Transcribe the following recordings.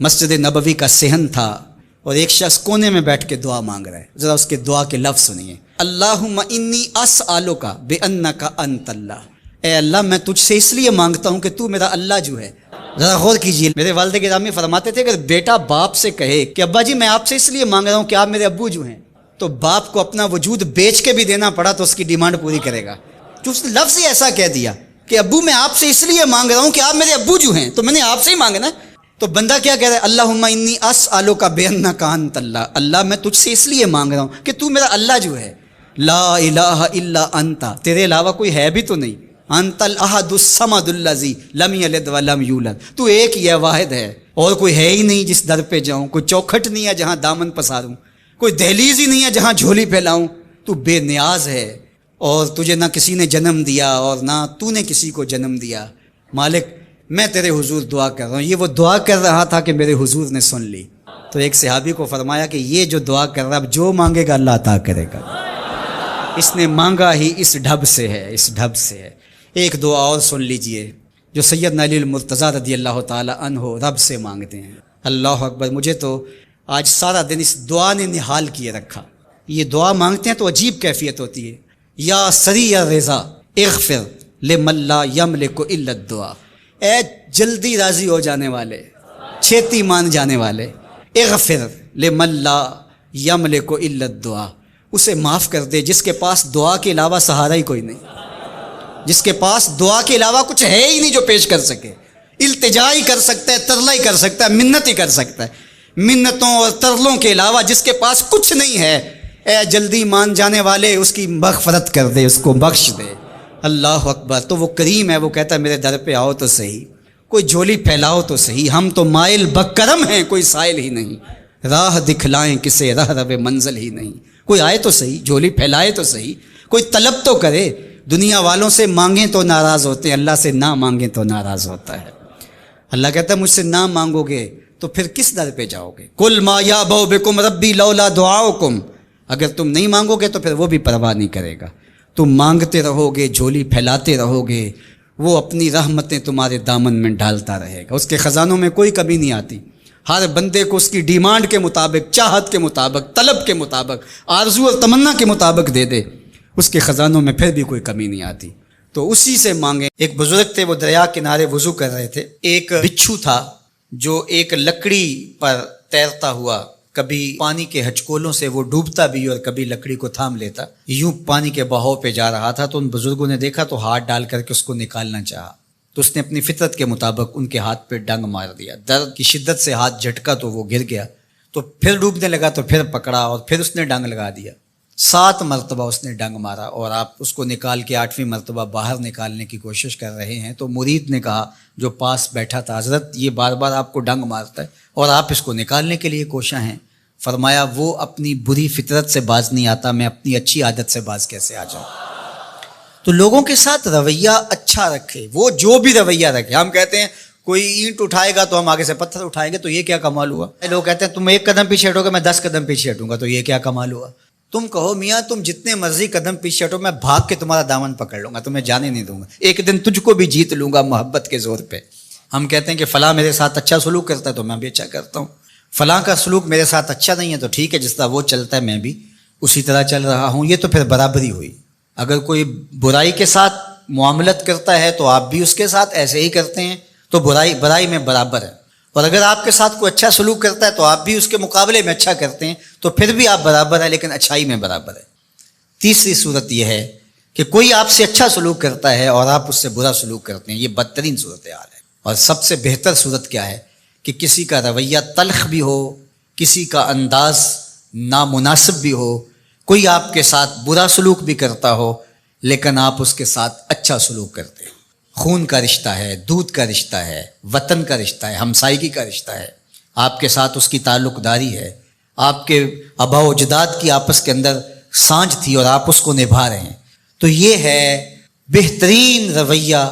مسجد نبوی کا صحن تھا اور ایک شخص کونے میں بیٹھ کے دعا مانگ رہا ہے. ذرا اس کے دعا کے لفظ سنیے. اللہم انی اسألک بانک انت اللہ. اے اللہ میں تجھ سے اس لیے مانگتا ہوں کہ تو میرا اللہ جو ہے. ذرا غور کیجیے. میرے والد گرامی فرماتے تھے کہ بیٹا باپ سے کہے کہ ابا جی میں آپ سے اس لیے مانگ رہا ہوں کہ آپ میرے ابو جو ہیں، تو باپ کو اپنا وجود بیچ کے بھی دینا پڑا تو اس کی ڈیمانڈ پوری کرے گا. جو اس نے لفظ ہی ایسا کہہ دیا کہ ابو میں آپ سے اس لیے مانگ رہا ہوں کہ آپ میرے ابو جو ہیں، تو میں نے آپ سے ہی مانگنا. تو بندہ کیا کہہ رہا ہے؟ اللہم انی اسألک بانک انت اللہ. اللہ میں تجھ سے اس لیے مانگ رہا ہوں کہ تو میرا اللہ جو ہے. لا الہ الا انت، تیرے علاوہ کوئی ہے بھی تو نہیں. انت الاحد الصمد الذی لم یلد ولم یولد. تو ایک ہی ہے، واحد ہے، اور کوئی ہے ہی نہیں جس در پہ جاؤں. کوئی چوکھٹ نہیں ہے جہاں دامن پساروں، کوئی دہلیز ہی نہیں ہے جہاں جھولی پھیلاؤں. تو بے نیاز ہے اور تجھے نہ کسی نے جنم دیا اور نہ تو نے کسی کو جنم دیا. مالک میں تیرے حضور دعا کر رہا ہوں. یہ وہ دعا کر رہا تھا کہ میرے حضور نے سن لی. تو ایک صحابی کو فرمایا کہ یہ جو دعا کر رہا ہے جو مانگے گا اللہ عطا کرے گا. اس نے مانگا ہی اس ڈھب سے ہے، اس ڈھب سے ہے. ایک دعا اور سن لیجئے جو سیدنا علی المرتضیٰ رضی اللہ تعالی عنہ رب سے مانگتے ہیں. اللہ اکبر. مجھے تو آج سارا دن اس دعا نے نحال کیے رکھا. یہ دعا مانگتے ہیں تو عجیب کیفیت ہوتی ہے. یا سریع الرضا اغفر لمن لا یملک الا الدعاء. اے جلدی راضی ہو جانے والے، چھیتی مان جانے والے، اغفر لمن لا یملک الا الدعاء. اسے معاف کر دے جس کے پاس دعا کے علاوہ سہارا ہی کوئی نہیں، جس کے پاس دعا کے علاوہ کچھ ہے ہی نہیں جو پیش کر سکے. التجا ہی کر سکتا ہے، ترلا ہی کر سکتا ہے، منت ہی کر سکتا ہے. منتوں اور ترلوں کے علاوہ جس کے پاس کچھ نہیں ہے، اے جلدی مان جانے والے اس کی مغفرت کر دے، اس کو بخش دے. اللہ اکبر. تو وہ کریم ہے، وہ کہتا ہے میرے در پہ آؤ تو صحیح، کوئی جھولی پھیلاؤ تو صحیح. ہم تو مائل بکرم ہیں، کوئی سائل ہی نہیں. راہ دکھلائیں کسے راہ رو منزل ہی نہیں. کوئی آئے تو صحیح، جھولی پھیلائے تو صحیح، کوئی طلب تو کرے. دنیا والوں سے مانگیں تو ناراض ہوتے ہیں، اللہ سے نہ مانگیں تو ناراض ہوتا ہے. اللہ کہتا ہے مجھ سے نہ مانگو گے تو پھر کس در پہ جاؤ گے؟ قل ما یعبؤ بکم ربی لولا دعاؤکم. اگر تم نہیں مانگو گے تو پھر وہ بھی پرواہ نہیں کرے گا. تم مانگتے رہو گے، جھولی پھیلاتے رہو گے، وہ اپنی رحمتیں تمہارے دامن میں ڈالتا رہے گا. اس کے خزانوں میں کوئی کمی نہیں آتی. ہر بندے کو اس کی ڈیمانڈ کے مطابق، چاہت کے مطابق، طلب کے مطابق، آرزو اور تمنا کے مطابق دے دے. اس کے خزانوں میں پھر بھی کوئی کمی نہیں آتی. تو اسی سے مانگیں. ایک بزرگ تھے، وہ دریا کنارے وضو کر رہے تھے. ایک بچھو تھا جو ایک لکڑی پر تیرتا ہوا، کبھی پانی کے ہچکولوں سے وہ ڈوبتا بھی اور کبھی لکڑی کو تھام لیتا. یوں پانی کے بہاؤ پہ جا رہا تھا. تو ان بزرگوں نے دیکھا تو ہاتھ ڈال کر کے اس کو نکالنا چاہا. تو اس نے اپنی فطرت کے مطابق ان کے ہاتھ پہ ڈنگ مار دیا. درد کی شدت سے ہاتھ جھٹکا تو وہ گر گیا. تو پھر ڈوبنے لگا تو پھر پکڑا اور پھر اس نے ڈنگ لگا دیا. 7 مرتبہ اس نے ڈنگ مارا اور آپ اس کو نکال کے 8ویں مرتبہ باہر نکالنے کی کوشش کر رہے ہیں. تو مرید نے کہا جو پاس بیٹھا تھا، حضرت یہ بار بار آپ کو ڈنگ مارتا ہے اور آپ اس کو نکالنے کے لیے کوشاں ہیں. فرمایا وہ اپنی بری فطرت سے باز نہیں آتا، میں اپنی اچھی عادت سے باز کیسے آ جاؤں. تو لوگوں کے ساتھ رویہ اچھا رکھے، وہ جو بھی رویہ رکھے. ہم کہتے ہیں کوئی اینٹ اٹھائے گا تو ہم آگے سے پتھر اٹھائیں گے، تو یہ کیا کمال ہوا. لوگ کہتے ہیں تم 1 قدم پیچھے ہٹو گے، میں 10 قدم پیچھے ہٹوں گا، تو یہ کیا کمال ہوا. تم کہو میاں تم جتنے مرضی قدم پیچھے ہٹو، میں بھاگ کے تمہارا دامن پکڑ لوں گا، تمہیں جانے نہیں دوں گا، ایک دن تجھ کو بھی جیت لوں گا محبت کے زور پہ. ہم کہتے ہیں کہ فلاں میرے ساتھ اچھا سلوک کرتا ہے تو میں بھی اچھا کرتا ہوں، فلاں کا سلوک میرے ساتھ اچھا نہیں ہے تو ٹھیک ہے، جس طرح وہ چلتا ہے میں بھی اسی طرح چل رہا ہوں. یہ تو پھر برابری ہوئی. اگر کوئی برائی کے ساتھ معاملت کرتا ہے تو آپ بھی اس کے ساتھ ایسے ہی کرتے ہیں، تو برائی میں برابر ہے. اور اگر آپ کے ساتھ کوئی اچھا سلوک کرتا ہے تو آپ بھی اس کے مقابلے میں اچھا کرتے ہیں، تو پھر بھی آپ برابر ہیں، لیکن اچھائی میں برابر ہے. تیسری صورت یہ ہے کہ کوئی آپ سے اچھا سلوک کرتا ہے اور آپ اس سے برا سلوک کرتے ہیں. یہ بدترین صورتحال ہے. اور سب سے بہتر صورت کیا ہے کہ کسی کا رویہ تلخ بھی ہو، کسی کا انداز نامناسب بھی ہو، کوئی آپ کے ساتھ برا سلوک بھی کرتا ہو لیکن آپ اس کے ساتھ اچھا سلوک کرتے ہیں. خون کا رشتہ ہے، دودھ کا رشتہ ہے، وطن کا رشتہ ہے، ہمسائیگی کا رشتہ ہے، آپ کے ساتھ اس کی تعلق داری ہے، آپ کے آبا و اجداد کی آپس کے اندر سانجھ تھی اور آپ اس کو نبھا رہے ہیں. تو یہ ہے بہترین رویہ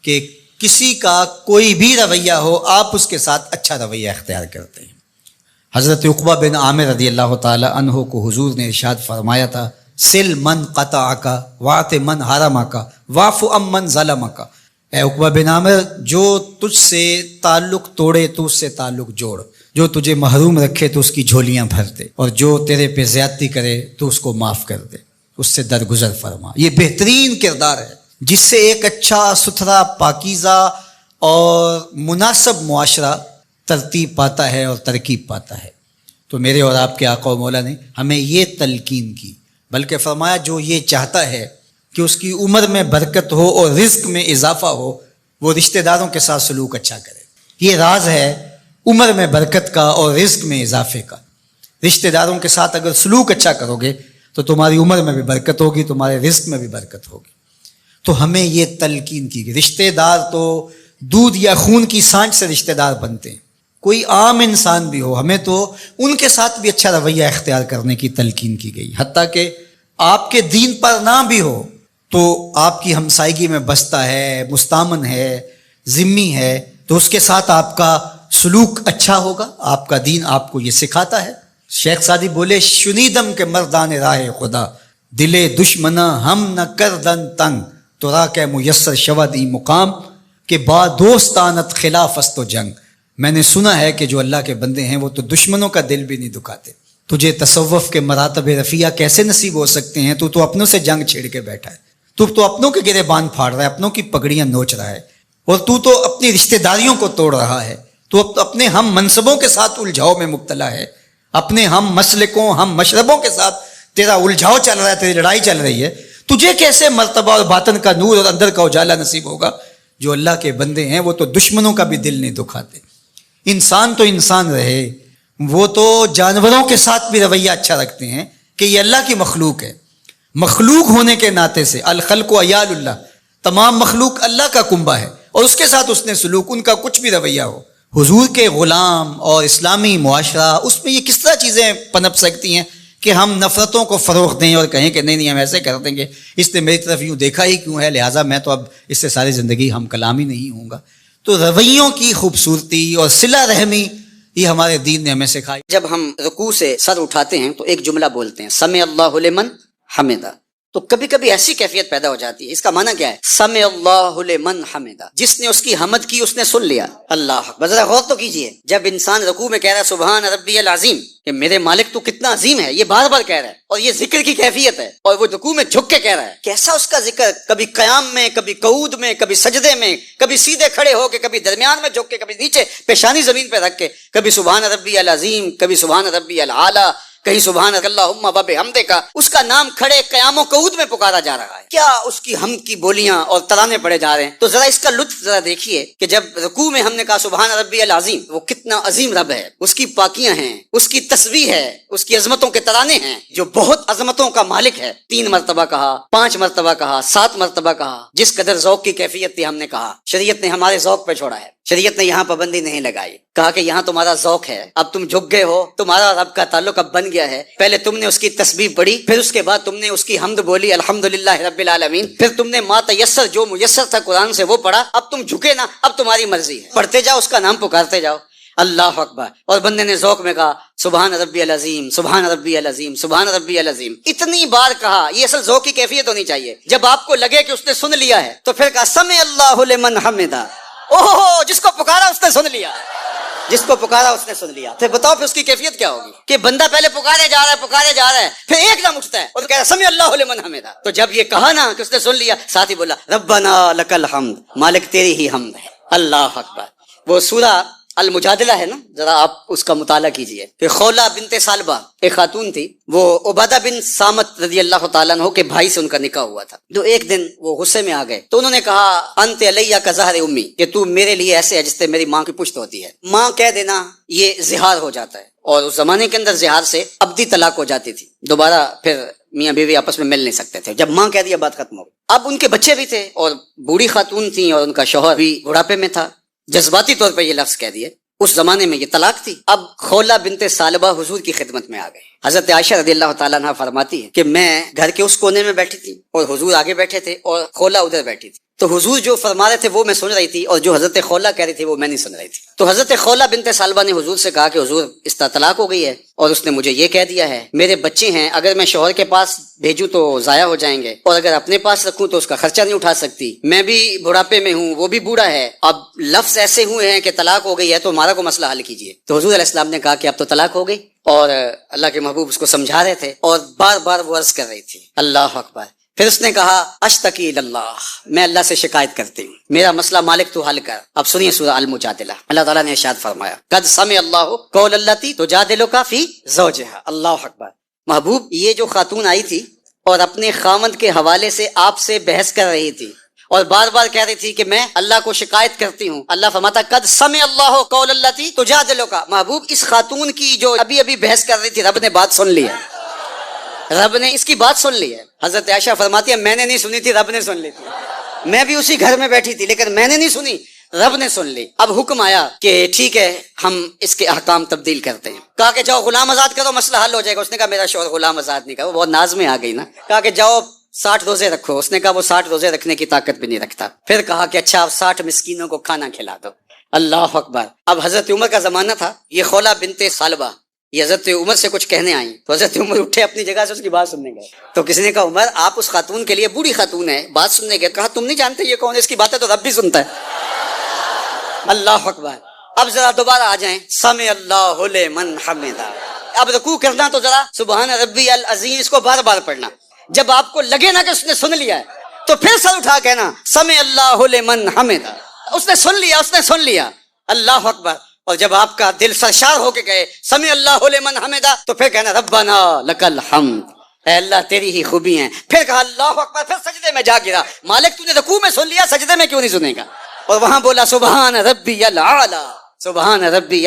کہ کسی کا کوئی بھی رویہ ہو آپ اس کے ساتھ اچھا رویہ اختیار کرتے ہیں. حضرت عقبہ بن عامر رضی اللہ تعالی عنہ کو حضور نے ارشاد فرمایا تھا سل من قطعک واعط من حرمک واعف عن من ظلمک. اے عقبہ بن عامر، جو تجھ سے تعلق توڑے تو اس سے تعلق جوڑ، جو تجھے محروم رکھے تو اس کی جھولیاں بھر دے، اور جو تیرے پہ زیادتی کرے تو اس کو معاف کر دے، اس سے درگزر فرما۔ یہ بہترین کردار ہے جس سے ایک اچھا ستھرا پاکیزہ اور مناسب معاشرہ ترتیب پاتا ہے اور ترکیب پاتا ہے۔ تو میرے اور آپ کے آقا و مولا نے ہمیں یہ تلقین کی، بلکہ فرمایا جو یہ چاہتا ہے کہ اس کی عمر میں برکت ہو اور رزق میں اضافہ ہو، وہ رشتہ داروں کے ساتھ سلوک اچھا کرے۔ یہ راز ہے عمر میں برکت کا اور رزق میں اضافے کا۔ رشتہ داروں کے ساتھ اگر سلوک اچھا کرو گے تو تمہاری عمر میں بھی برکت ہوگی، تمہارے رزق میں بھی برکت ہوگی۔ تو ہمیں یہ تلقین کی کہ رشتہ دار تو دودھ یا خون کی سانچ سے رشتہ دار بنتے ہیں، کوئی عام انسان بھی ہو، ہمیں تو ان کے ساتھ بھی اچھا رویہ اختیار کرنے کی تلقین کی گئی، حتیٰ کہ آپ کے دین پر نہ بھی ہو تو آپ کی ہمسائیگی میں بستا ہے، مستامن ہے، ذمی ہے، تو اس کے ساتھ آپ کا سلوک اچھا ہوگا۔ آپ کا دین آپ کو یہ سکھاتا ہے۔ شیخ سعدی بولے شنیدم کے مردان راہ خدا، دلے دشمنا ہم نہ کردن تنگ، تو را کہ میسر شود ای مقام، کہ با دوستانت خلاف است و جنگ۔ میں نے سنا ہے کہ جو اللہ کے بندے ہیں وہ تو دشمنوں کا دل بھی نہیں دکھاتے۔ تجھے تصوف کے مراتب رفیع کیسے نصیب ہو سکتے ہیں؟ تو اپنوں سے جنگ چھیڑ کے بیٹھا ہے، تو اپنوں کے گرے پھاڑ رہا ہے، اپنوں کی پگڑیاں نوچ رہا ہے، اور تو اپنی رشتہ داریوں کو توڑ رہا ہے، تو اپنے ہم منصبوں کے ساتھ الجھاؤ میں مبتلا ہے، اپنے ہم مسلکوں ہم مشربوں کے ساتھ تیرا الجھاؤ چل رہا ہے، تیری لڑائی چل رہی ہے۔ تجھے کیسے مرتبہ اور باطن کا نور اور اندر کا اجالا نصیب ہوگا؟ جو اللہ کے بندے ہیں وہ تو دشمنوں کا بھی دل نہیں دکھاتے۔ انسان تو انسان رہے، وہ تو جانوروں کے ساتھ بھی رویہ اچھا رکھتے ہیں کہ یہ اللہ کی مخلوق ہے۔ مخلوق ہونے کے ناطے سے الخلق عیال اللہ، تمام مخلوق اللہ کا کنبہ ہے، اور اس کے ساتھ اس نے سلوک، ان کا کچھ بھی رویہ ہو۔ حضور کے غلام اور اسلامی معاشرہ، اس میں یہ کس طرح چیزیں پنپ سکتی ہیں کہ ہم نفرتوں کو فروغ دیں اور کہیں کہ نہیں ہم ایسے کر دیں گے، اس نے میری طرف یوں دیکھا ہی کیوں ہے، لہٰذا میں تو اب اس سے ساری زندگی ہم کلام ہی نہیں ہوں گا۔ تو رویوں کی خوبصورتی اور صلہ رحمی یہ ہمارے دین نے ہمیں سکھائی۔ جب ہم رکوع سے سر اٹھاتے ہیں تو ایک جملہ بولتے ہیں سمع اللہ لمن حمدہ، تو کبھی کبھی ایسی کیفیت پیدا ہو جاتی ہے، اس کا معنی کیا ہے؟ سمع اللہ لمن حمدہ، جس نے اس کی حمد کی اس نے سن لیا۔ اللہ اکبر، ذرا غور تو کیجئے، جب انسان رکوع میں کہہ رہا ہے سبحان ربی العظیم، کہ میرے مالک تو کتنا عظیم ہے، یہ بار بار کہہ رہا ہے، اور یہ ذکر کی کیفیت ہے، اور وہ رکوع میں جھک کے کہہ رہا ہے، کیسا اس کا ذکر، کبھی قیام میں، کبھی قعود میں، کبھی سجدے میں، کبھی سیدھے کھڑے ہو کے، کبھی درمیان میں جھک کے، کبھی نیچے پیشانی زمین پہ رکھ کے، کبھی سبحان ربی العظیم، کبھی سبحان ربی العالی، کہیں سبحان اللہم وبحمدہ کا، اس کا نام کھڑے قیام و قعود میں پکارا جا رہا ہے، کیا اس کی حمد کی بولیاں اور ترانے پڑے جا رہے ہیں۔ تو ذرا اس کا لطف ذرا دیکھیے کہ جب رکوع میں ہم نے کہا سبحان ربی العظیم، وہ کتنا عظیم رب ہے، اس کی پاکیاں ہیں، اس کی تسبیح ہے، اس کی عظمتوں کے ترانے ہیں، جو بہت عظمتوں کا مالک ہے۔ 3 مرتبہ کہا، 5 مرتبہ کہا، 7 مرتبہ کہا، جس قدر ذوق کی کیفیت تھی ہم نے کہا، شریعت نے ہمارے ذوق پہ چھوڑا ہے، شریعت نے یہاں پابندی نہیں لگائی، کہا کہ یہاں تمہارا ذوق ہے، اب تم جھک گئے ہو، تمہارا رب کا تعلق اب بن گیا ہے، پہلے تم نے اس کی تسبیح پڑھی، پھر اس کے بعد تم نے اس کی حمد بولی الحمدللہ رب العالمین، پھر تم نے ما تیسر جو میسر تھا قرآن سے وہ پڑھا، اب تم جھکے نا، اب تمہاری مرضی ہے، پڑھتے جاؤ، اس کا نام پکارتے جاؤ، اللہ اکبر۔ اور بندے نے ذوق میں کہا سبحان ربی العظیم، سبحان ربی العظیم، سبحان ربی العظیم، اتنی بار کہا۔ یہ اصل ذوق کی کیفیت ہونی چاہیے، جب آپ کو لگے کہ اس نے سن لیا ہے تو پھر کہا سمع اللہ لمن حمدہ، اوہ جس کو پکارا اس نے سن لیا، جس کو پکارا اس نے سن لیا۔ پھر بتاؤ پھر اس کی کیفیت کیا ہوگی کہ بندہ پہلے پکارے جا رہا ہے پھر ایک دم اٹھتا ہے اور کہہ رہا سمع اللہ لمن حمدہ۔ تو جب یہ کہا نا کہ اس نے سن لیا، ساتھ ہی بولا ربنا لک الحمد، مالک تیری ہی حمد ہے۔ اللہ اکبر۔ وہ سورہ المجادلہ ہے نا، ذرا آپ اس کا مطالعہ کیجئے کہ خولہ بنت سالبہ ایک خاتون تھی، وہ عبادہ بن سامت رضی اللہ تعالیٰ عنہ کے بھائی سے ان کا نکاح ہوا تھا۔ جو ایک دن وہ غصے میں آ گئے تو انہوں نے کہا انت علیہ کا ظہر امی، کہ تو میرے لیے ایسے ہے جس سے میری ماں کی پشت ہوتی ہے۔ ماں کہہ دینا یہ زہار ہو جاتا ہے، اور اس زمانے کے اندر زہار سے ابدی طلاق ہو جاتی تھی، دوبارہ پھر میاں بیوی آپس میں مل نہیں سکتے تھے، جب ماں کہہ دیا بات ختم ہو گئی۔ اب ان کے بچے بھی تھے اور بوڑھی خاتون تھیں اور ان کا شوہر بھی بڑھاپے میں تھا، جذباتی طور پہ یہ لفظ کہہ دیے۔ اس زمانے میں یہ طلاق تھی۔ اب خولہ بنت سالبہ حضور کی خدمت میں آ گئے۔ حضرت عائشہ رضی اللہ تعالیٰ عنہ فرماتی ہے کہ میں گھر کے اس کونے میں بیٹھی تھی اور حضور آگے بیٹھے تھے اور خولہ ادھر بیٹھی تھی۔ تو حضور جو فرما رہے تھے وہ میں سن رہی تھی، اور جو حضرت خولا کہہ رہی تھی وہ میں نہیں سن رہی تھی۔ تو حضرت خولا بنت سالبہ نے حضور سے کہا کہ حضور اس طرح طلاق ہو گئی ہے، اور اس نے مجھے یہ کہہ دیا ہے میرے بچے ہیں، اگر میں شوہر کے پاس بھیجوں تو ضائع ہو جائیں گے، اور اگر اپنے پاس رکھوں تو اس کا خرچہ نہیں اٹھا سکتی، میں بھی بڑھاپے میں ہوں، وہ بھی بوڑھا ہے، اب لفظ ایسے ہوئے ہیں کہ طلاق ہو گئی ہے، تو ہمارا کو مسئلہ حل کیجیے۔ تو حضور علیہ السلام نے کہا کہ اب تو طلاق ہو گئی، اور اللہ کے محبوب اس کو سمجھا رہے تھے، اور بار بار وہ عرض کر رہی تھی اللہ اکبر۔ پھر اس نے کہا اشتکی اللہ، میں اللہ سے شکایت کرتی ہوں، میرا مسئلہ مالک تو حل کر۔ اب سنیے سورہ المجادلہ، اللہ تعالیٰ نے ارشاد فرمایا قد سمع اللہ قول التی تجادلک فی زوجہا۔ اللہ اکبر۔ محبوب، یہ جو خاتون آئی تھی اور اپنے خاوند کے حوالے سے آپ سے بحث کر رہی تھی اور بار بار کہہ رہی تھی کہ میں اللہ کو شکایت کرتی ہوں، اللہ فرماتا قد سمع اللہ قول التی تجادلک۔ محبوب، اس خاتون کی جو ابھی ابھی بحث کر رہی تھی رب نے بات سن لی ہے، رب نے اس کی بات سن لی ہے۔ حضرت عائشہ فرماتی ہے میں نے نہیں سنی تھی، رب نے سن لی تھی، میں بھی اسی گھر میں بیٹھی تھی لیکن میں نے نہیں سنی، رب نے سن لی۔ اب حکم آیا کہ ٹھیک ہے ہم اس کے احکام تبدیل کرتے ہیں۔ کہا کہ جاؤ غلام آزاد کرو، مسئلہ حل ہو جائے گا۔ اس نے کہا میرا شوہر غلام آزاد نہیں کرا، وہ بہت ناز میں آ گئی نا۔ کہا کہ جاؤ 60 روزے رکھو، اس نے کہا وہ 60 روزے رکھنے کی طاقت بھی نہیں رکھتا۔ پھر کہا کہ اچھا آپ 60 مسکینوں کو کھانا کھلا دو۔ اللہ اکبر۔ اب حضرت عمر کا زمانہ تھا، یہ خولا بنت سالبہ یہ حضرت عمر سے کچھ کہنے آئیں، تو حضرت عمر اٹھے اپنی جگہ سے اس کی بات سننے گئے۔ تو کسی نے کہا عمر آپ اس خاتون کے لیے، بوڑھی خاتون ہے، بات سننے گئے۔ کہا تم نہیں جانتے یہ کون ہے، اس کی باتیں تو رب بھی سنتا ہے۔ اللہ اکبر۔ اب ذرا دوبارہ آ جائیں سمع اللہ لمن حمدہ۔ اب رکوع کرنا تو ذرا سبحان ربی العظیم اس کو بار بار پڑھنا، جب آپ کو لگے نا کہ اس نے سن لیا ہے تو پھر سر اٹھا کہنا سمع اللہ لمن حمدہ۔ اس نے سن لیا، اس نے سن لیا، اللہ اکبر۔ اور جب آپ کا دل سرشار ہو کے کہے سمع اللہ لمن حمدہ تو پھر کہنا ربنا لک الحمد، اے اللہ تیری ہی خوبی ہیں۔ پھر کہا اللہ اکبر، پھر سجدے میں جا گرا، مالک تو نے رکوع میں سن لیا، سجدے میں کیوں نہیں سنے گا؟ اور وہاں بولا سبحان ربی العالی، سبحان ربی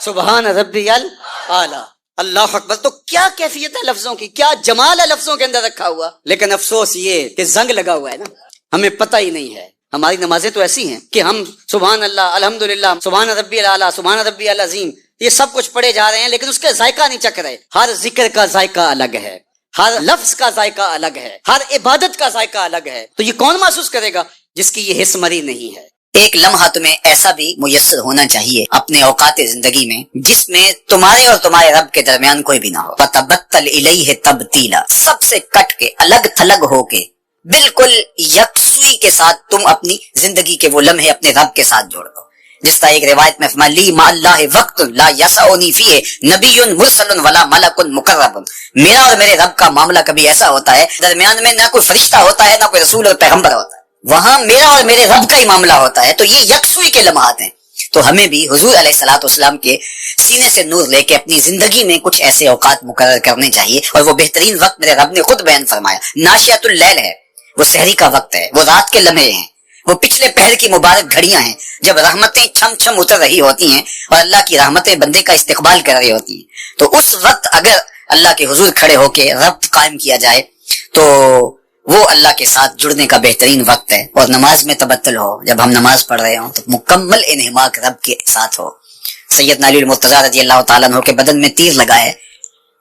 سبحان ربی العالی۔ اللہ اکبر۔ تو کیا کیفیت ہے لفظوں کی، کیا جمال ہے لفظوں کے اندر رکھا ہوا، لیکن افسوس یہ کہ زنگ لگا ہوا ہے نا، ہمیں پتہ ہی نہیں ہے۔ ہماری نمازیں تو ایسی ہیں کہ ہم سبحان اللہ، الحمدللہ، سبحان ربی الاعلیٰ، سبحان ربی العظیم، یہ سب کچھ پڑھے جا رہے ہیں لیکن اس کا ذائقہ نہیں چکھ رہے۔ ہر ذکر کا ذائقہ الگ ہے، ہر لفظ کا ذائقہ الگ ہے، ہر عبادت کا ذائقہ الگ ہے۔ تو یہ کون محسوس کرے گا جس کی یہ حس مری نہیں ہے؟ ایک لمحہ تمہیں ایسا بھی میسر ہونا چاہیے اپنے اوقات زندگی میں جس میں تمہارے اور تمہارے رب کے درمیان کوئی بھی نہ ہو۔ فَتَبَتَّلْ إِلَيْهِ تَبْتِيلًا، سب سے کٹ کے، الگ تھلگ ہو کے، بالکل یکسوئی کے ساتھ تم اپنی زندگی کے وہ لمحے اپنے رب کے ساتھ جوڑ دو۔ جس طرح ایک روایت میں فرمایا لی مع اللہ وقت لا یسعنی فیہ نبی مرسل ولا ملک مقرب، میرا اور میرے رب کا معاملہ کبھی ایسا ہوتا ہے درمیان میں نہ کوئی فرشتہ ہوتا ہے نہ کوئی رسول اور پیغمبر ہوتا ہے، وہاں میرا اور میرے رب کا ہی معاملہ ہوتا ہے۔ تو یہ یکسوئی کے لمحات ہیں۔ تو ہمیں بھی حضور علیہ الصلوۃ والسلام کے سینے سے نور لے کے اپنی زندگی میں کچھ ایسے اوقات مقرر کرنے چاہیے، اور وہ بہترین وقت میرے رب نے خود بیان فرمایا ناشیۃ اللیل ہے، وہ سحری کا وقت ہے، وہ رات کے لمحے ہیں، وہ پچھلے پہر کی مبارک گھڑیاں ہیں جب رحمتیں چھم چھم اتر رہی ہوتی ہیں اور اللہ کی رحمتیں بندے کا استقبال کر رہی ہوتی ہیں۔ تو اس وقت اگر اللہ کے حضور کھڑے ہو کے ربط قائم کیا جائے تو وہ اللہ کے ساتھ جڑنے کا بہترین وقت ہے۔ اور نماز میں تبتل ہو، جب ہم نماز پڑھ رہے ہوں تو مکمل انہماک رب کے ساتھ ہو۔ سیدنا علی المرتضیٰ رضی اللہ تعالیٰ عنہ کے بدن میں تیر لگا ہے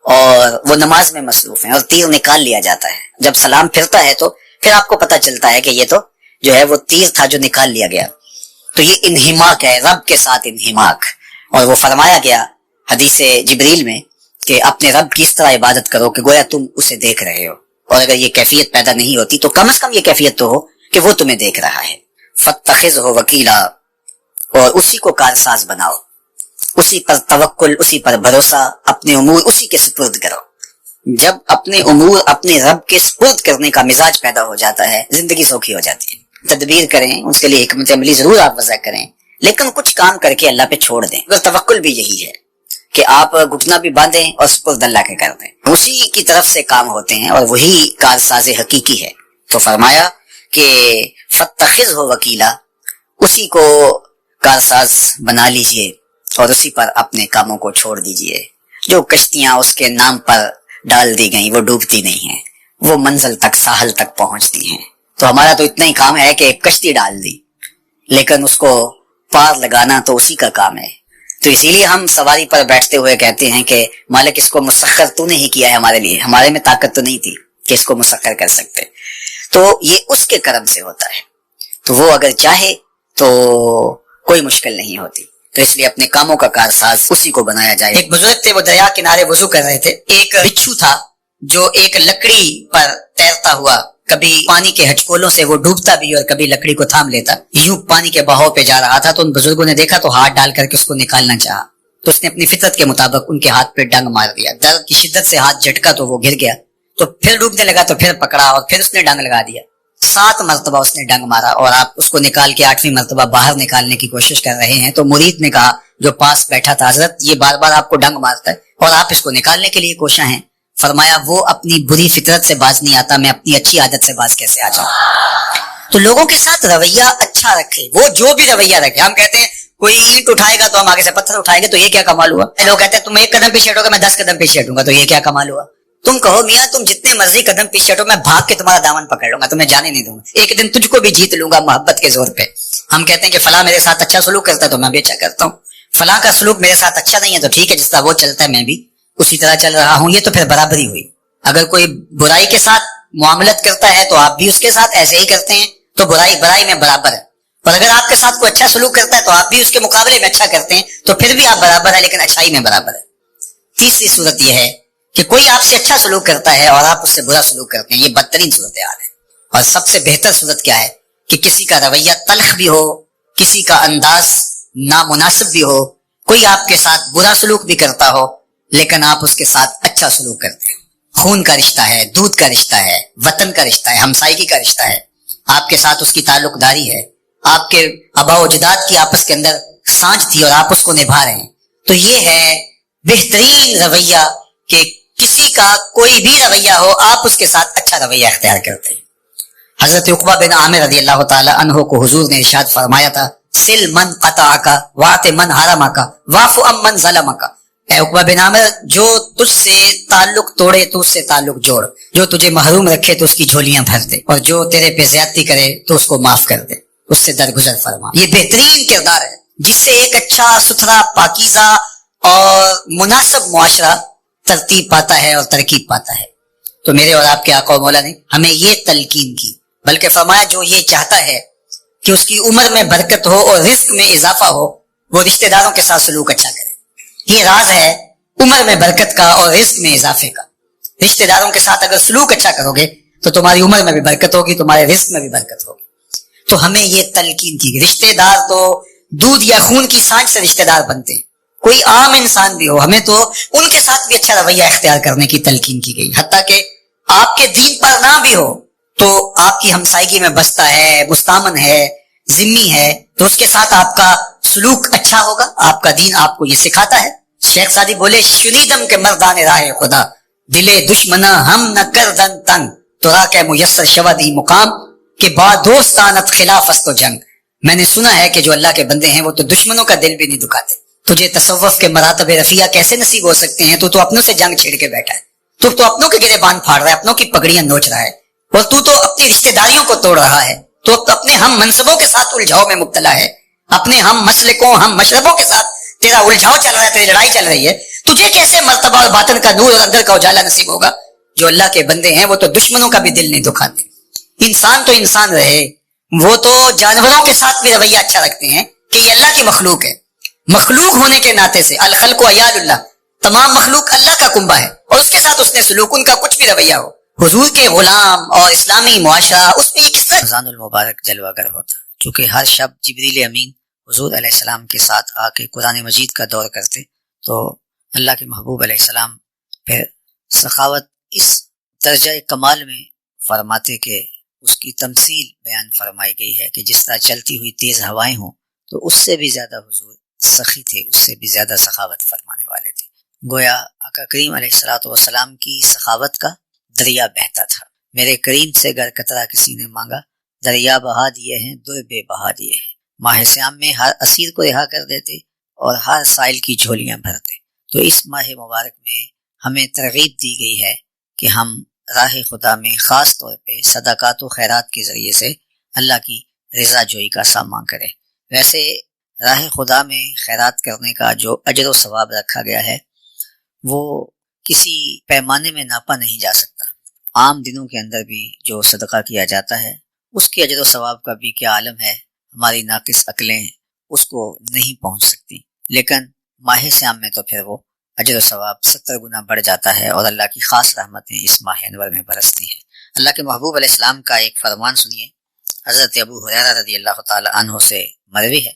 اور وہ نماز میں مصروف ہیں، اور تیر نکال لیا جاتا ہے، جب سلام پھرتا ہے تو پھر آپ کو پتہ چلتا ہے کہ یہ تو جو ہے وہ تیر تھا جو نکال لیا گیا۔ تو یہ انہماک ہے، رب کے ساتھ انہماک۔ اور وہ فرمایا گیا حدیث جبریل میں کہ اپنے رب کی اس طرح عبادت کرو کہ گویا تم اسے دیکھ رہے ہو، اور اگر یہ کیفیت پیدا نہیں ہوتی تو کم از کم یہ کیفیت تو ہو کہ وہ تمہیں دیکھ رہا ہے۔ فَاتَّخِذْهُ وَكِيلًا، اور اسی کو کارساز بناؤ، اسی پر توکل، اسی پر بھروسہ، اپنے امور اسی کے سپرد کرو۔ جب اپنے امور اپنے رب کے سپرد کرنے کا مزاج پیدا ہو جاتا ہے زندگی سوکھی ہو جاتی ہے۔ تدبیر کریں، اس کے لیے حکمت عملی ضرور آپ وضع کریں، لیکن کچھ کام کر کے اللہ پہ چھوڑ دیں۔ بس توکل بھی یہی ہے کہ آپ گھٹنا بھی باندھیں اور سپرد اللہ کے کر دیں، اسی کی طرف سے کام ہوتے ہیں اور وہی کارساز حقیقی ہے۔ تو فرمایا کہ فَاتَّخِذْهُ وَكِيلًا، اسی کو کارساز بنا لیجئے اور اسی پر اپنے کاموں کو چھوڑ دیجئے۔ جو کشتیاں اس کے نام پر ڈال دی گئیں وہ ڈوبتی نہیں ہیں، وہ منزل تک، ساحل تک پہنچتی ہیں۔ تو ہمارا تو اتنا ہی کام ہے کہ ایک کشتی ڈال دی، لیکن اس کو پار لگانا تو اسی کا کام ہے۔ تو اسی لیے ہم سواری پر بیٹھتے ہوئے کہتے ہیں کہ مالک اس کو مسخر تو نے ہی کیا ہے ہمارے لیے، ہمارے میں طاقت تو نہیں تھی کہ اس کو مسخر کر سکتے۔ تو یہ اس کے کرم سے ہوتا ہے، تو وہ اگر چاہے تو کوئی مشکل نہیں ہوتی. تو اس لیے اپنے کاموں کا کارساز اسی کو بنایا جائے. ایک بزرگ تھے، وہ دریا کنارے وضو کر رہے تھے. ایک بچھو تھا جو ایک لکڑی پر تیرتا ہوا، کبھی پانی کے ہچکولوں سے وہ ڈوبتا بھی اور کبھی لکڑی کو تھام لیتا. یوں پانی کے بہاؤ پہ جا رہا تھا تو ان بزرگوں نے دیکھا تو ہاتھ ڈال کر کے اس کو نکالنا چاہا. تو اس نے اپنی فطرت کے مطابق ان کے ہاتھ پہ ڈنگ مار دیا. درد کی شدت سے ہاتھ جھٹکا تو وہ گر گیا. تو پھر ڈوبنے لگا تو پھر پکڑا اور پھر اس نے ڈنگ لگا دیا. 7 مرتبہ اس نے ڈنگ مارا اور آپ اس کو نکال کے 8ویں مرتبہ باہر نکالنے کی کوشش کر رہے ہیں. تو مرید نے کہا جو پاس بیٹھا تھا، حضرت یہ بار بار آپ کو ڈنگ مارتا ہے اور آپ اس کو نکالنے کے لیے کوشاں ہیں. فرمایا وہ اپنی بری فطرت سے باز نہیں آتا، میں اپنی اچھی عادت سے باز کیسے آ جاؤں. تو لوگوں کے ساتھ رویہ اچھا رکھے، وہ جو بھی رویہ رکھے. ہم کہتے ہیں کوئی اینٹ اٹھائے گا تو ہم آگے سے پتھر اٹھائیں گے تو یہ کیا کمال ہوا. لوگ کہتے ہیں تم 1 قدم پیچھے ہٹو گے میں 10 قدم پیچھے ہٹوں گا تو یہ کیا کمال ہوا. تم کہو میاں تم جتنے مرضی قدم پیچھے ہٹو، میں بھاگ کے تمہارا دامن پکڑ لوں گا، تمہیں جانے نہیں دوں گا. ایک دن تجھ کو بھی جیت لوں گا محبت کے زور پہ. ہم کہتے ہیں کہ فلاں میرے ساتھ اچھا سلوک کرتا ہے تو میں بھی اچھا کرتا ہوں، فلاں کا سلوک میرے ساتھ اچھا نہیں ہے تو ٹھیک ہے، جس طرح وہ چلتا ہے میں بھی اسی طرح چل رہا ہوں. یہ تو پھر برابری ہوئی. اگر کوئی برائی کے ساتھ معاملت کرتا ہے تو آپ بھی اس کے ساتھ ایسے ہی کرتے ہیں تو برائی میں برابر ہے. اور اگر آپ کے ساتھ کوئی اچھا سلوک کرتا ہے تو آپ بھی اس کے مقابلے میں اچھا کرتے ہیں تو پھر بھی آپ برابر ہے، لیکن اچھائی میں برابر ہے. تیسری صورت یہ ہے کہ کوئی آپ سے اچھا سلوک کرتا ہے اور آپ اس سے برا سلوک کرتے ہیں. یہ بدترین صورتحال ہے. اور سب سے بہتر صورت کیا ہے کہ کسی کا رویہ تلخ بھی ہو، کسی کا انداز نامناسب بھی ہو، کوئی آپ کے ساتھ برا سلوک بھی کرتا ہو لیکن آپ اس کے ساتھ اچھا سلوک کرتے ہیں. خون کا رشتہ ہے، دودھ کا رشتہ ہے، وطن کا رشتہ ہے، ہمسائیگی کا رشتہ ہے. آپ کے ساتھ اس کی تعلق داری ہے، آپ کے آباء و اجداد کی آپس کے اندر سانجھ تھی اور آپ اس کو نبھا رہے ہیں. تو یہ ہے بہترین رویہ کہ کسی کا کوئی بھی رویہ ہو آپ اس کے ساتھ اچھا رویہ اختیار کرتے ہیں. حضرت عقبہ بن عامر رضی اللہ تعالی عنہ کو حضور نے ارشاد فرمایا تھا سل من قطعک واعط من حرمک واعف عن من ظلمک. اے عقبہ بن عامر جو تجھ سے تعلق توڑے تو اس سے تعلق جوڑ، جو تجھے محروم رکھے تو اس کی جھولیاں بھر دے، اور جو تیرے پہ زیادتی کرے تو اس کو معاف کر دے، اس سے درگزر فرما. یہ بہترین کردار ہے جس سے ایک اچھا ستھرا پاکیزہ اور مناسب معاشرہ ترتیب پاتا ہے اور ترکیب پاتا ہے. تو میرے اور آپ کے آقا و مولا نے ہمیں یہ تلقین کی، بلکہ فرمایا جو یہ چاہتا ہے کہ اس کی عمر میں برکت ہو اور رزق میں اضافہ ہو وہ رشتہ داروں کے ساتھ سلوک اچھا کرے. یہ راز ہے عمر میں برکت کا اور رزق میں اضافے کا. رشتہ داروں کے ساتھ اگر سلوک اچھا کرو گے تو تمہاری عمر میں بھی برکت ہوگی، تمہارے رزق میں بھی برکت ہوگی. تو ہمیں یہ تلقین کی. رشتہ دار تو دودھ یا خون کی سانچ سے رشتہ دار بنتے ہیں، کوئی عام انسان بھی ہو، ہمیں تو ان کے ساتھ بھی اچھا رویہ اختیار کرنے کی تلقین کی گئی. حتیٰ کہ آپ کے دین پر نہ بھی ہو تو آپ کی ہمسائیگی میں بستا ہے، مستامن ہے، ذمی ہے، تو اس کے ساتھ آپ کا سلوک اچھا ہوگا. آپ کا دین آپ کو یہ سکھاتا ہے. شیخ سعدی بولے شنیدم کے مردان راہ خدا دلے دشمنا ہم نہ کردن تنگ تو را کے میسر شودی مقام کہ با دوستانت خلاف است و جنگ. میں نے سنا ہے کہ جو اللہ کے بندے ہیں وہ تو دشمنوں کا دل بھی نہیں دکھاتے. تجھے تصوف کے مراتب رفیہ کیسے نصیب ہو سکتے ہیں؟ تو اپنوں سے جنگ چھیڑ کے بیٹھا ہے، تو اپنوں کے گریبان پھاڑ رہا ہے، اپنوں کی پگڑیاں نوچ رہا ہے، اور تو اپنی رشتہ داریوں کو توڑ رہا ہے، تو اپنے ہم منصبوں کے ساتھ الجھاؤ میں مبتلا ہے، اپنے ہم مسلکوں ہم مشربوں کے ساتھ تیرا الجھاؤ چل رہا ہے، تیری لڑائی چل رہی ہے. تجھے کیسے مرتبہ اور باطن کا نور اور اندر کا اجالا نصیب ہوگا؟ جو اللہ کے بندے ہیں وہ تو دشمنوں کا بھی دل نہیں دکھاتے. انسان تو انسان رہے، وہ تو جانوروں کے ساتھ بھی رویہ اچھا رکھتے ہیں کہ یہ اللہ کی مخلوق ہے. مخلوق ہونے کے ناطے سے الخلق و عیال اللہ، تمام مخلوق اللہ کا کنبہ ہے، اور اس کے ساتھ اس نے سلوک، ان کا کچھ بھی رویہ ہو. حضور کے غلام اور اسلامی معاشرہ اس میں یہ کس طرح رمضان المبارک جلوہ گر ہوتا. چونکہ ہر شب جبریل امین حضور علیہ السلام کے ساتھ آ کے قرآن مجید کا دور کرتے، تو اللہ کے محبوب علیہ السلام پھر سخاوت اس درجہ کمال میں فرماتے کہ اس کی تمثیل بیان فرمائی گئی ہے کہ جس طرح چلتی ہوئی تیز ہوائیں ہوں تو اس سے بھی زیادہ حضور سخی تھے، اس سے بھی زیادہ سخاوت فرمانے والے تھے. گویا آقا کریم علیہ الصلوۃ والسلام کی سخاوت کا دریا بہتا تھا. میرے کریم سے گر قطرہ کسی نے مانگا، دریا بہا دیے ہیں دو بے بہا دیے ہیں. ماہ سیام میں ہر اسیر کو رہا کر دیتے اور ہر سائل کی جھولیاں بھرتے. تو اس ماہ مبارک میں ہمیں ترغیب دی گئی ہے کہ ہم راہ خدا میں خاص طور پہ صدقات و خیرات کے ذریعے سے اللہ کی رضا جوئی کا سامان کریں. ویسے راہ خدا میں خیرات کرنے کا جو اجر و ثواب رکھا گیا ہے وہ کسی پیمانے میں ناپا نہیں جا سکتا. عام دنوں کے اندر بھی جو صدقہ کیا جاتا ہے اس کے اجر و ثواب کا بھی کیا عالم ہے، ہماری ناقص عقلیں اس کو نہیں پہنچ سکتی، لیکن ماہ سیام میں تو پھر وہ اجر و ثواب 70 گنا بڑھ جاتا ہے، اور اللہ کی خاص رحمتیں اس ماہ انور میں برستی ہیں۔ اللہ کے محبوب علیہ السلام کا ایک فرمان سنیے، حضرت ابو ہریرہ رضی اللہ تعالی عنہ سے مروی ہے،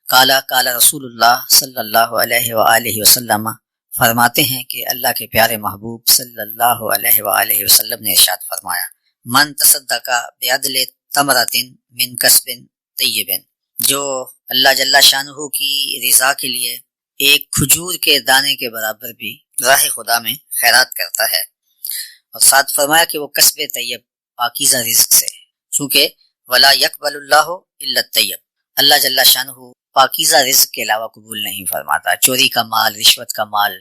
قال رسول اللہ صلی اللہ علیہ وآلہ وسلم، فرماتے ہیں کہ اللہ کے پیارے محبوب صلی اللہ علیہ وآلہ وسلم نے ارشاد فرمایا، من تصدق بعدل تمرۃ من کسب طیب، جو اللہ جل شانہ کی رضا کے لیے ایک کھجور کے دانے کے برابر بھی راہ خدا میں خیرات کرتا ہے، اور ساتھ فرمایا کہ وہ کسب طیب پاکیزہ رزق سے، چونکہ ولا یقبل اللہ الا الطیب، اللہ جل شانہ پاکیزہ رزق کے علاوہ قبول نہیں فرماتا۔ چوری کا مال، رشوت کا مال،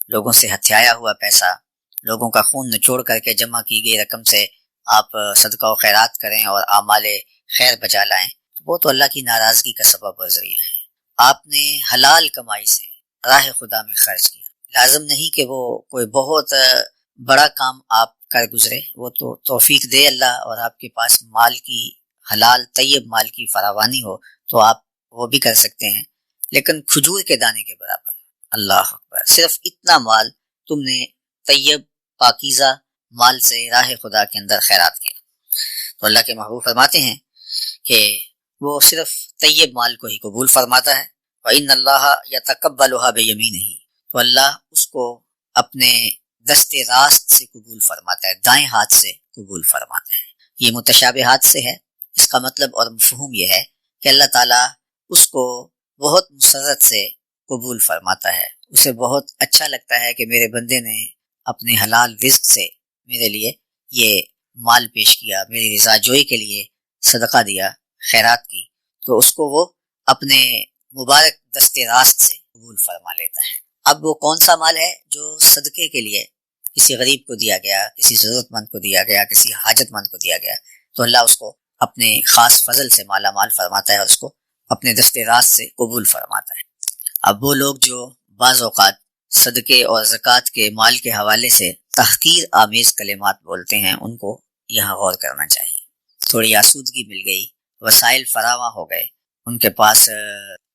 لوگوں سے ہتھیایا ہوا پیسہ، لوگوں کا خون نچوڑ کر کے جمع کی گئی رقم سے آپ صدقہ و خیرات کریں اور اعمال خیر بچا لائیں، وہ تو اللہ کی ناراضگی کا سبب اور ذریعہ ہے۔ آپ نے حلال کمائی سے راہ خدا میں خرچ کیا، لازم نہیں کہ وہ کوئی بہت بڑا کام آپ کر گزرے، وہ تو توفیق دے اللہ، اور آپ کے پاس مال کی، حلال طیب مال کی فراوانی ہو تو آپ وہ بھی کر سکتے ہیں، لیکن کھجور کے دانے کے برابر، اللہ اکبر، صرف اتنا مال تم نے طیب پاکیزہ مال سے راہ خدا کے اندر خیرات کیا، تو اللہ کے محبوب فرماتے ہیں کہ وہ صرف طیب مال کو ہی قبول فرماتا ہے، وَإِنَّ اللَّهَ يَتَقَبَّلُهَا بِيَمِينِهِ، تو اللہ اس کو اپنے دست راست سے قبول فرماتا ہے، دائیں ہاتھ سے قبول فرماتا ہے۔ یہ متشابہات سے ہے، اس کا مطلب اور مفہوم یہ ہے کہ اللہ تعالیٰ اس کو بہت مسرت سے قبول فرماتا ہے، اسے بہت اچھا لگتا ہے کہ میرے بندے نے اپنے حلال رزق سے میرے لیے یہ مال پیش کیا، میری رضا جوئی کے لیے صدقہ دیا، خیرات کی، تو اس کو وہ اپنے مبارک دست راست سے قبول فرما لیتا ہے۔ اب وہ کون سا مال ہے جو صدقے کے لیے کسی غریب کو دیا گیا، کسی ضرورت مند کو دیا گیا، کسی حاجت مند کو دیا گیا، تو اللہ اس کو اپنے خاص فضل سے مالا مال فرماتا ہے اور اس کو اپنے دست راست سے قبول فرماتا ہے۔ اب وہ لوگ جو بعض اوقات صدقے اور زکوٰۃ کے مال کے حوالے سے تحقیر آمیز کلمات بولتے ہیں، ان کو یہاں غور کرنا چاہیے۔ تھوڑی آسودگی مل گئی، وسائل فراواں ہو گئے، ان کے پاس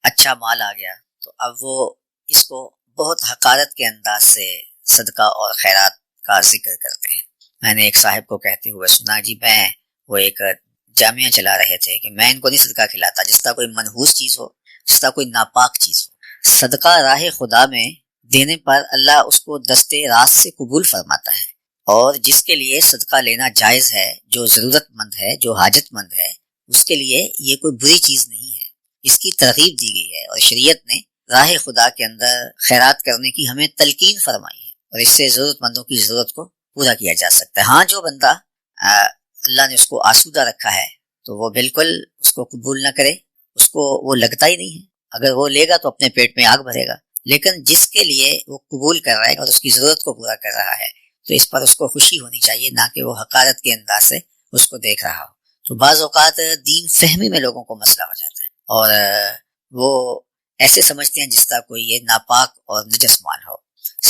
اچھا مال آ گیا، تو اب وہ اس کو بہت حقارت کے انداز سے صدقہ اور خیرات کا ذکر کرتے ہیں۔ میں نے ایک صاحب کو کہتے ہوئے سنا، جی میں وہ ایک جامعہ چلا رہے تھے کہ میں ان کو نہیں صدقہ کھلاتا جس طرح کوئی منحوس چیز ہو، جس طرح کوئی ناپاک چیز ہو۔ صدقہ راہ خدا میں دینے پر اللہ اس کو دست راست سے قبول فرماتا ہے، اور جس کے لیے صدقہ لینا جائز ہے، جو ضرورت مند ہے، جو حاجت مند ہے، اس کے لیے یہ کوئی بری چیز نہیں ہے، اس کی ترغیب دی گئی ہے، اور شریعت نے راہ خدا کے اندر خیرات کرنے کی ہمیں تلقین فرمائی ہے، اور اس سے ضرورت مندوں کی ضرورت کو پورا کیا جا سکتا ہے۔ ہاں، جو بندہ اللہ نے اس کو آسودہ رکھا ہے تو وہ بالکل اس کو قبول نہ کرے، اس کو وہ لگتا ہی نہیں ہے، اگر وہ لے گا تو اپنے پیٹ میں آگ بھرے گا، لیکن جس کے لیے وہ قبول کر رہا ہے اور اس کی ضرورت کو پورا کر رہا ہے تو اس پر اس کو خوشی ہونی چاہیے، نہ کہ وہ حقارت کے انداز سے اس کو دیکھ رہا ہو۔ تو بعض اوقات دین فہمی میں لوگوں کو مسئلہ ہو جاتا ہے، اور وہ ایسے سمجھتے ہیں جس طرح کوئی یہ ناپاک اور نجس مال ہو۔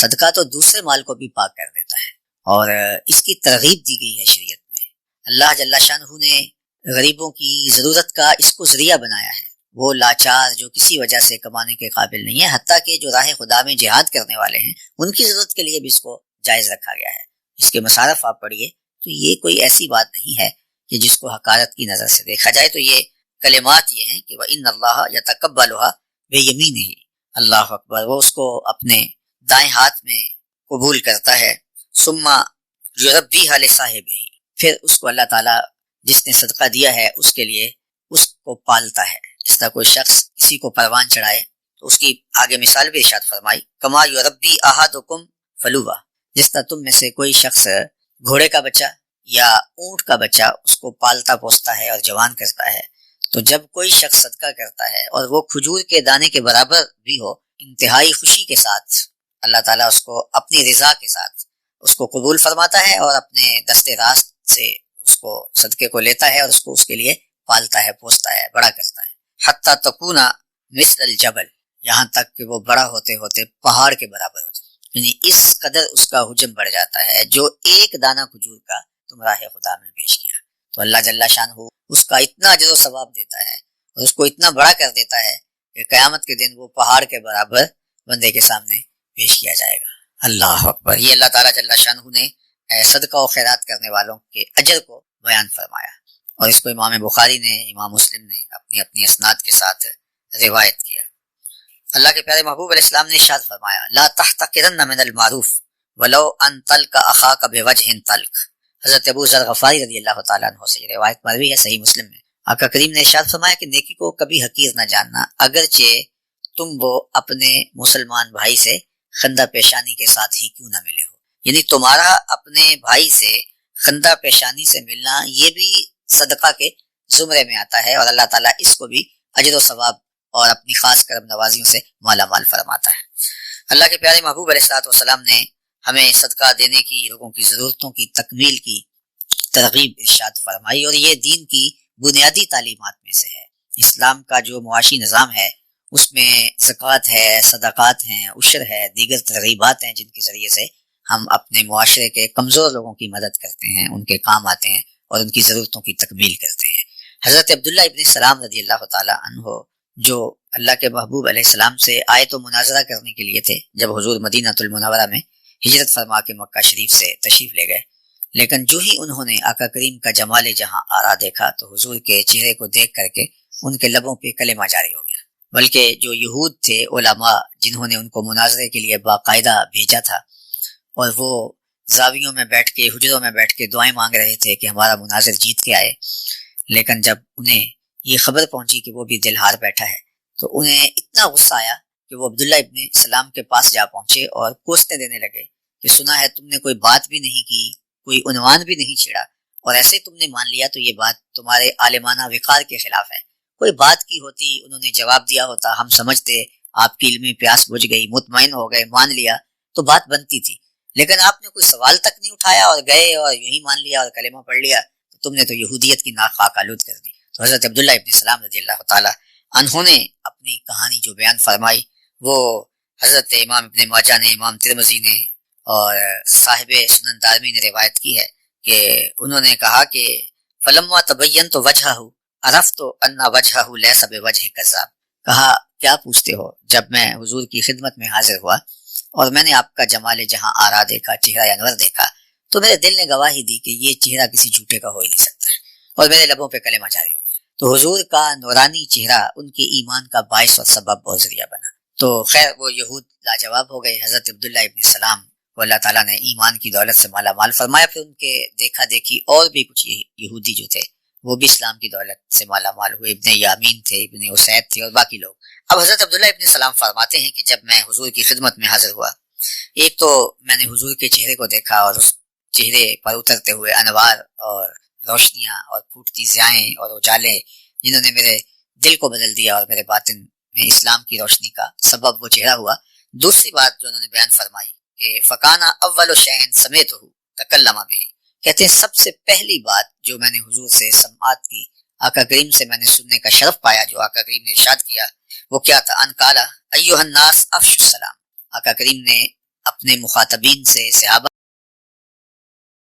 صدقہ تو دوسرے مال کو بھی پاک کر دیتا ہے، اور اس کی ترغیب دی گئی ہے شریعت میں۔ اللہ جل شانہ نے غریبوں کی ضرورت کا اس کو ذریعہ بنایا ہے، وہ لاچار جو کسی وجہ سے کمانے کے قابل نہیں ہے، حتیٰ کہ جو راہ خدا میں جہاد کرنے والے ہیں ان کی ضرورت کے لیے بھی اس کو جائز رکھا گیا ہے۔ اس کے مصارف آپ پڑھیے تو یہ کوئی ایسی بات نہیں ہے کہ جس کو حقارت کی نظر سے دیکھا جائے، تو یہ کلمات یہ ہیں کہ وَإِنَّ اللَّهَ يَتَقَبَّلُهَا بِيَمِينِهِ، اللہ اکبر، وہ اس کو اپنے دائیں ہاتھ میں قبول کرتا ہے، ثم يُرَبِّيهَا لِصَاحِبِهِ، پھر اس کو اللہ تعالیٰ جس نے صدقہ دیا ہے اس کے لیے اس کو پالتا ہے۔ جس طرح کوئی شخص کسی کو پروان چڑھائے تو اس کی آگے مثال بھی ارشاد فرمائی، کما یربی احدکم فلوبا، جس طرح تم میں سے کوئی شخص گھوڑے کا بچہ یا اونٹ کا بچہ اس کو پالتا پوستا ہے اور جوان کرتا ہے، تو جب کوئی شخص صدقہ کرتا ہے اور وہ کھجور کے دانے کے برابر بھی ہو، انتہائی خوشی کے ساتھ اللہ تعالیٰ اس کو اپنی رضا کے ساتھ اس کو قبول فرماتا ہے اور اپنے دست راست سے اس کو صدقے کو لیتا ہے اور اس کو اس کے لیے پالتا ہے، پوستا ہے، بڑا کرتا ہے، حتی تکون مثل الجبل، یہاں تک کہ وہ بڑا ہوتے ہوتے پہاڑ کے برابر ہو جائے، یعنی اس قدر اس کا حجم بڑھ جاتا ہے جو ایک دانہ کھجور کا تم راہ خدا میں پیش کیا۔ تو اللہ جل شانہ اس کا اتنا اجر و ثواب دیتا ہے اور اس کو اتنا بڑا کر دیتا ہے کہ قیامت کے دن وہ پہاڑ کے برابر بندے کے سامنے پیش کیا جائے گا۔ اللہ اکبر۔ یہ اللہ تعالیٰ جل شانہ نے صدقہ و خیرات کرنے والوں کے اجر کو بیان فرمایا، اور اس کو امام بخاری نے، امام مسلم نے اپنی اپنی اسناد کے ساتھ روایت کیا۔ اللہ کے پیارے محبوب علیہ السلام نے ارشاد فرمایا لا تحتقرن من المعروف ولو ان تلق اخاک بوجہ طلق۔ حضرت ابو ذر غفاری رضی اللہ تعالیٰ عنہ سے یہ روایت مروی ہے صحیح مسلم میں۔ آقا کریم نے ارشاد فرمایا کہ نیکی کو کبھی حقیر نہ جاننا، اگرچہ تم وہ اپنے مسلمان بھائی سے خندہ پیشانی کے ساتھ ہی کیوں نہ ملے ہو، یعنی تمہارا اپنے بھائی سے خندہ پیشانی سے ملنا یہ بھی صدقہ کے زمرے میں آتا ہے، اور اللہ تعالیٰ اس کو بھی اجر و ثواب اور اپنی خاص کرم نوازیوں سے مالا مال فرماتا ہے۔ اللہ کے پیارے محبوب علیہ الصلوۃ والسلام نے ہمیں صدقہ دینے کی، لوگوں کی ضرورتوں کی تکمیل کی ترغیب ارشاد فرمائی، اور یہ دین کی بنیادی تعلیمات میں سے ہے۔ اسلام کا جو معاشی نظام ہے اس میں زکوٰۃ ہے، صدقات ہیں، عشر ہے، دیگر ترغیبات ہیں جن کے ذریعے سے ہم اپنے معاشرے کے کمزور لوگوں کی مدد کرتے ہیں، ان کے کام آتے ہیں اور ان کی ضرورتوں کی تکمیل کرتے ہیں۔ حضرت عبداللہ ابن سلام رضی اللہ تعالی عنہ جو اللہ کے محبوب علیہ السلام سے آیت و مناظرہ کرنے کے لیے تھے، جب حضور مدینہ المنورہ میں ہجرت فرما کے مکہ شریف سے تشریف لے گئے، لیکن جو ہی انہوں نے آقا کریم کا جمال جہاں آرا دیکھا تو حضور کے چہرے کو دیکھ کر کے ان کے لبوں پہ کلمہ جاری ہو گیا۔ بلکہ جو یہود تھے علماء جنہوں نے ان کو مناظرے کے لیے باقاعدہ بھیجا تھا، اور وہ زاویوں میں بیٹھ کے، حجروں میں بیٹھ کے دعائیں مانگ رہے تھے کہ ہمارا مناظر جیت کے آئے، لیکن جب انہیں یہ خبر پہنچی کہ وہ بھی دل ہار بیٹھا ہے تو انہیں اتنا غصہ آیا کہ وہ عبداللہ ابن سلام کے پاس جا پہنچے اور کوستے دینے لگے کہ سنا ہے تم نے کوئی بات بھی نہیں کی، کوئی عنوان بھی نہیں چھیڑا، اور ایسے تم نے مان لیا تو یہ بات تمہارے عالمانہ وقار کے خلاف ہے۔ کوئی بات کی ہوتی، انہوں نے جواب دیا ہوتا، ہم سمجھتے آپ کی علمی پیاس بجھ گئی، مطمئن ہو گئے، مان لیا تو بات بنتی تھی، لیکن آپ نے کوئی سوال تک نہیں اٹھایا اور گئے اور یوں ہی مان لیا اور کلمہ پڑھ لیا، تو تم نے تو یہودیت کی ناک خاک آلود کر دی۔ تو حضرت عبداللہ ابن سلام رضی اللہ تعالی عنہ نے اپنی کہانی جو بیان فرمائی وہ حضرت امام ابن ماجہ نے، امام ترمذی نے اور صاحب سنن دارمی نے روایت کی ہے کہ انہوں نے کہا کہ فلما تبینت وجہہ عرفت ان وجہہ لیس بوجہ کذاب۔ کہا کیا پوچھتے ہو؟ جب میں حضور کی خدمت میں حاضر ہوا اور میں نے آپ کا جمال جہاں آرا دیکھا، چہرہ انور دیکھا، تو میرے دل نے گواہی دی کہ یہ چہرہ کسی جھوٹے کا ہو ہی نہیں سکتا، اور میرے لبوں پہ کلمہ جاری ہو گیا۔ تو حضور کا نورانی چہرہ ان کے ایمان کا باعث اور سبب اور ذریعہ بنا۔ تو خیر وہ یہود لاجواب ہو گئے۔ حضرت عبداللہ ابن سلام کو اللہ تعالیٰ نے ایمان کی دولت سے مالا مال فرمایا۔ پھر ان کے دیکھا دیکھی اور بھی کچھ یہودی جو تھے وہ بھی اسلام کی دولت سے مالا مال ہوئے، ابن یامین تھے، ابن اسید تھے اور باقی لوگ۔ اب حضرت عبداللہ ابن سلام فرماتے ہیں کہ جب میں حضور کی خدمت میں حاضر ہوا، ایک تو میں نے حضور کے چہرے کو دیکھا اور اس چہرے پر اترتے ہوئے انوار اور روشنیاں اور پھوٹتی ضیائیں اور اجالے جنہوں نے میرے دل کو بدل دیا اور میرے باطن میں اسلام کی روشنی کا سبب وہ چہرہ ہوا۔ دوسری بات جو انہوں نے بیان فرمائی کہ فکانہ اول شیء سمعتہ تکلم بہ، کہتے ہیں سب سے پہلی بات جو میں نے حضور سے سماعت کی، آقا کریم سے میں نے سننے کا شرف پایا، جو آقا کریم نے ارشاد کیا وہ کیا تھا؟ ان قال ایھا الناس افشوا السلام۔ آقا کریم نے اپنے مخاطبین سے، صحابہ